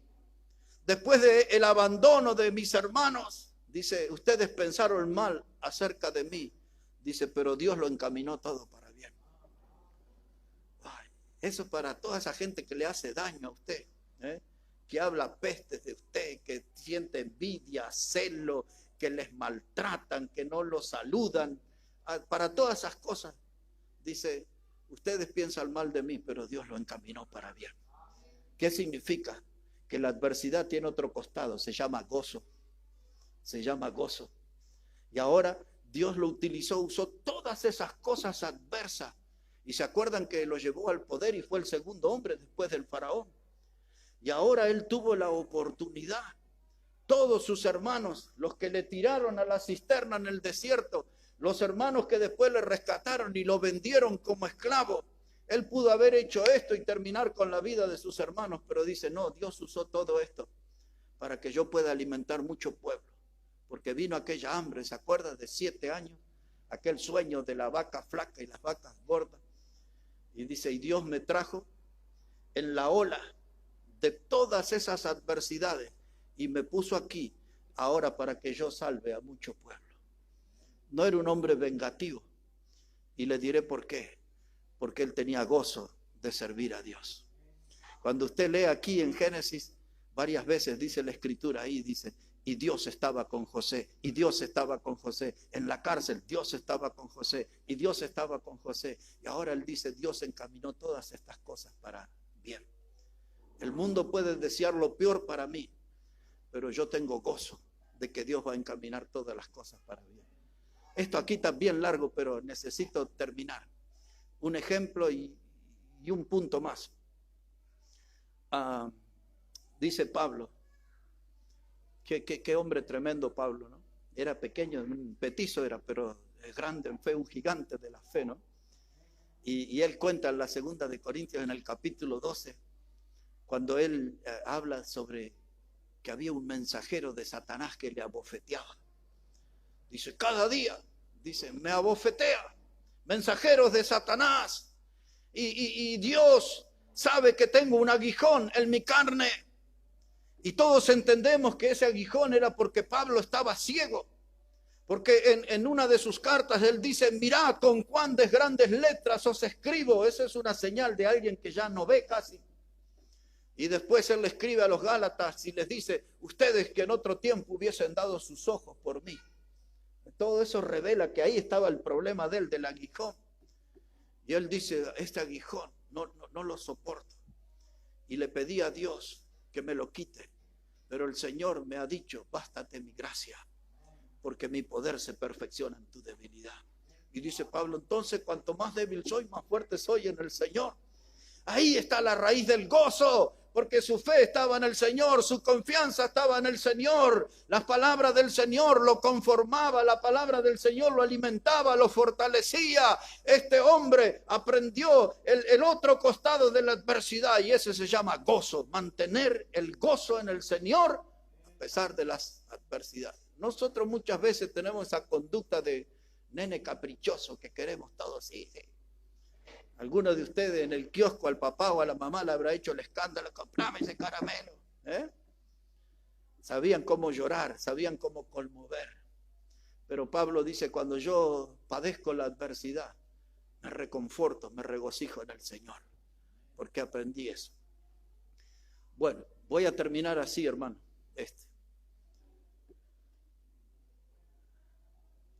después del abandono de mis hermanos, dice, ustedes pensaron mal acerca de mí. Dice, pero Dios lo encaminó todo para bien. Ay, eso para toda esa gente que le hace daño a usted, que habla pestes de usted, que siente envidia, celo, que les maltratan, que no los saludan. Para todas esas cosas, dice, ustedes piensan mal de mí, pero Dios lo encaminó para bien. ¿Qué significa? Que la adversidad tiene otro costado, se llama gozo. Se llama gozo. Y ahora Dios lo utilizó, usó todas esas cosas adversas Y se acuerdan que lo llevó al poder y fue el segundo hombre después del faraón. Y ahora él tuvo la oportunidad. Todos sus hermanos, los que le tiraron a la cisterna en el desierto, los hermanos que después le rescataron y lo vendieron como esclavo. Él pudo haber hecho esto y terminar con la vida de sus hermanos, pero dice, no, Dios usó todo esto para que yo pueda alimentar mucho pueblo. Porque vino aquella hambre, ¿se acuerda? De 7 años, aquel sueño de la vaca flaca y las vacas gordas. Y dice, y Dios me trajo en la ola de todas esas adversidades y me puso aquí ahora para que yo salve a mucho pueblo. No era un hombre vengativo. Y le diré por qué. Porque él tenía gozo de servir a Dios. Cuando usted lee aquí en Génesis, varias veces dice la escritura ahí, dice, y Dios estaba con José, y Dios estaba con José. En la cárcel, Dios estaba con José, y Dios estaba con José. Y ahora él dice, Dios encaminó todas estas cosas para bien. El mundo puede desear lo peor para mí, pero yo tengo gozo de que Dios va a encaminar todas las cosas para bien. Esto aquí está bien largo, pero necesito terminar. Un ejemplo y un punto más. Dice Pablo, qué hombre tremendo Pablo, ¿no? Era pequeño, un petizo era, pero es grande en fe, un gigante de la fe, ¿no? Y él cuenta en la segunda de Corintios, en el capítulo 12, cuando él habla sobre que había un mensajero de Satanás que le abofeteaba. Dice, cada día, dice, me abofetea, mensajeros de Satanás, y Dios sabe que tengo un aguijón en mi carne. Y todos entendemos que ese aguijón era porque Pablo estaba ciego. Porque en una de sus cartas él dice, mirad con cuán de grandes letras os escribo. Esa es una señal de alguien que ya no ve casi. Y después él le escribe a los Gálatas y les dice, ustedes que en otro tiempo hubiesen dado sus ojos por mí. Todo eso revela que ahí estaba el problema de él, del aguijón. Y él dice, este aguijón no lo soporto. Y le pedí a Dios que me lo quite. Pero el Señor me ha dicho, bástate mi gracia, porque mi poder se perfecciona en tu debilidad. Y dice Pablo, entonces cuanto más débil soy, más fuerte soy en el Señor. Ahí está la raíz del gozo, porque su fe estaba en el Señor, su confianza estaba en el Señor. Las palabras del Señor lo conformaba, la palabra del Señor lo alimentaba, lo fortalecía. Este hombre aprendió el otro costado de la adversidad y ese se llama gozo, mantener el gozo en el Señor a pesar de las adversidades. Nosotros muchas veces tenemos esa conducta de nene caprichoso que queremos todo así. Alguno de ustedes en el kiosco al papá o a la mamá le habrá hecho el escándalo, comprame ese caramelo. Sabían cómo llorar, sabían cómo conmover. Pero Pablo dice, cuando yo padezco la adversidad, me reconforto, me regocijo en el Señor, porque aprendí eso. Bueno, voy a terminar así, hermano.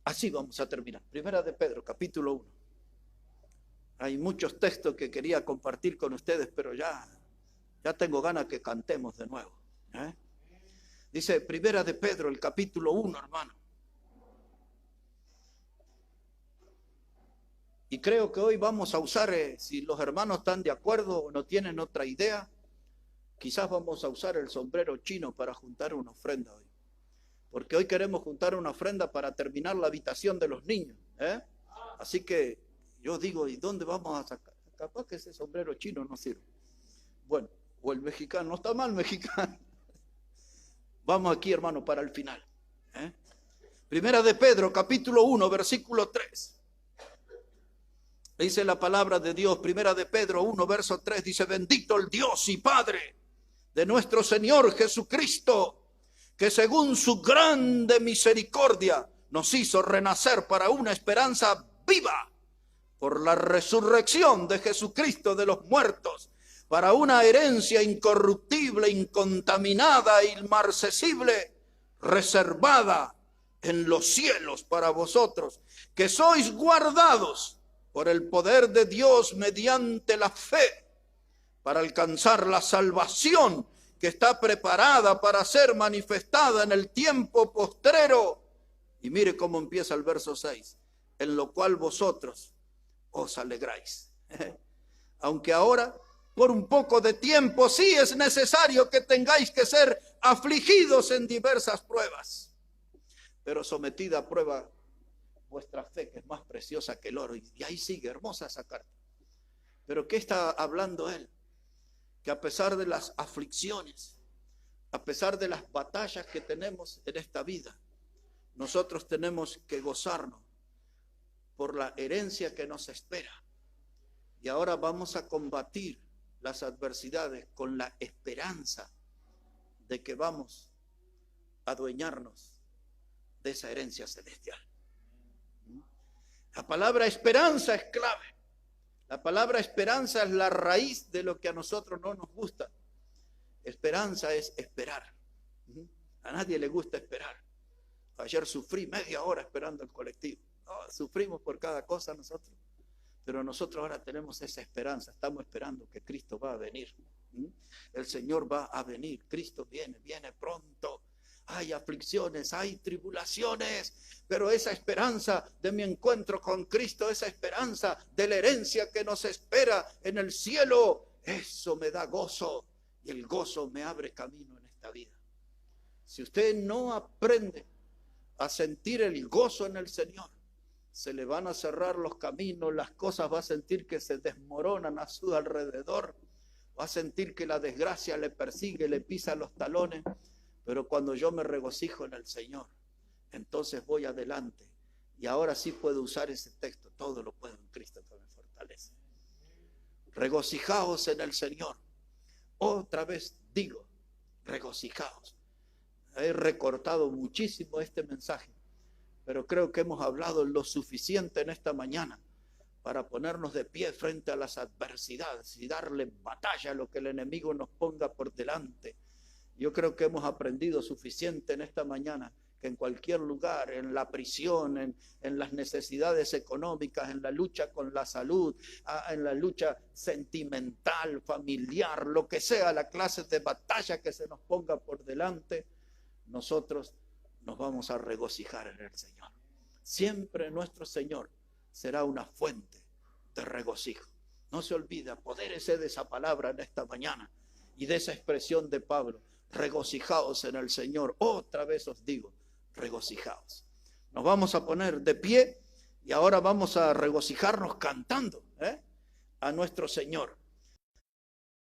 Así vamos a terminar. Primera de Pedro, capítulo 1. Hay muchos textos que quería compartir con ustedes, pero ya tengo ganas que cantemos de nuevo. Dice Primera de Pedro, el capítulo 1, hermano. Y creo que hoy vamos a usar, si los hermanos están de acuerdo o no tienen otra idea, quizás vamos a usar el sombrero chino para juntar una ofrenda hoy. Porque hoy queremos juntar una ofrenda para terminar la habitación de los niños. Así que yo digo, ¿y dónde vamos a sacar? Capaz que ese sombrero chino no sirve. Bueno, o el mexicano, no está mal mexicano. Vamos aquí, hermano, para el final. Primera de Pedro, capítulo 1, versículo 3. Dice la palabra de Dios, Primera de Pedro 1, verso 3, dice, bendito el Dios y Padre de nuestro Señor Jesucristo, que según su grande misericordia nos hizo renacer para una esperanza viva por la resurrección de Jesucristo de los muertos, para una herencia incorruptible, incontaminada e inmarcesible, reservada en los cielos para vosotros, que sois guardados por el poder de Dios mediante la fe, para alcanzar la salvación que está preparada para ser manifestada en el tiempo postrero. Y mire cómo empieza el verso 6, en lo cual vosotros os alegráis. Aunque ahora, por un poco de tiempo, sí es necesario que tengáis que ser afligidos en diversas pruebas, pero sometida a prueba vuestra fe, que es más preciosa que el oro. Y ahí sigue, hermosa esa carta. Pero ¿qué está hablando él? Que a pesar de las aflicciones, a pesar de las batallas que tenemos en esta vida, nosotros tenemos que gozarnos por la herencia que nos espera. Y ahora vamos a combatir las adversidades con la esperanza de que vamos a adueñarnos de esa herencia celestial. La palabra esperanza es clave. La palabra esperanza es la raíz de lo que a nosotros no nos gusta. Esperanza es esperar. A nadie le gusta esperar. Ayer sufrí media hora esperando el colectivo. Sufrimos por cada cosa nosotros. Pero nosotros ahora tenemos esa esperanza. Estamos esperando que Cristo va a venir. El Señor va a venir. Cristo viene pronto. Hay aflicciones, hay tribulaciones, pero esa esperanza de mi encuentro con Cristo, esa esperanza de la herencia que nos espera en el cielo, eso me da gozo, y el gozo me abre camino en esta vida. Si usted no aprende a sentir el gozo en el Señor, se le van a cerrar los caminos, las cosas va a sentir que se desmoronan a su alrededor, va a sentir que la desgracia le persigue, le pisa los talones. Pero cuando yo me regocijo en el Señor, entonces voy adelante. Y ahora sí puedo usar ese texto. Todo lo puedo en Cristo que me fortalece. Regocijaos en el Señor. Otra vez digo, regocijaos. He recortado muchísimo este mensaje, pero creo que hemos hablado lo suficiente en esta mañana para ponernos de pie frente a las adversidades y darle batalla a lo que el enemigo nos ponga por delante. Yo creo que hemos aprendido suficiente en esta mañana, que en cualquier lugar, en la prisión, en las necesidades económicas, en la lucha con la salud, en la lucha sentimental, familiar, lo que sea, la clase de batalla que se nos ponga por delante, nosotros nos vamos a regocijar en el Señor. Siempre nuestro Señor será una fuente de regocijo. No se olvide, apodérese de esa palabra en esta mañana y de esa expresión de Pablo. Regocijaos en el Señor. Otra vez os digo, regocijaos. Nos vamos a poner de pie y ahora vamos a regocijarnos cantando a nuestro Señor.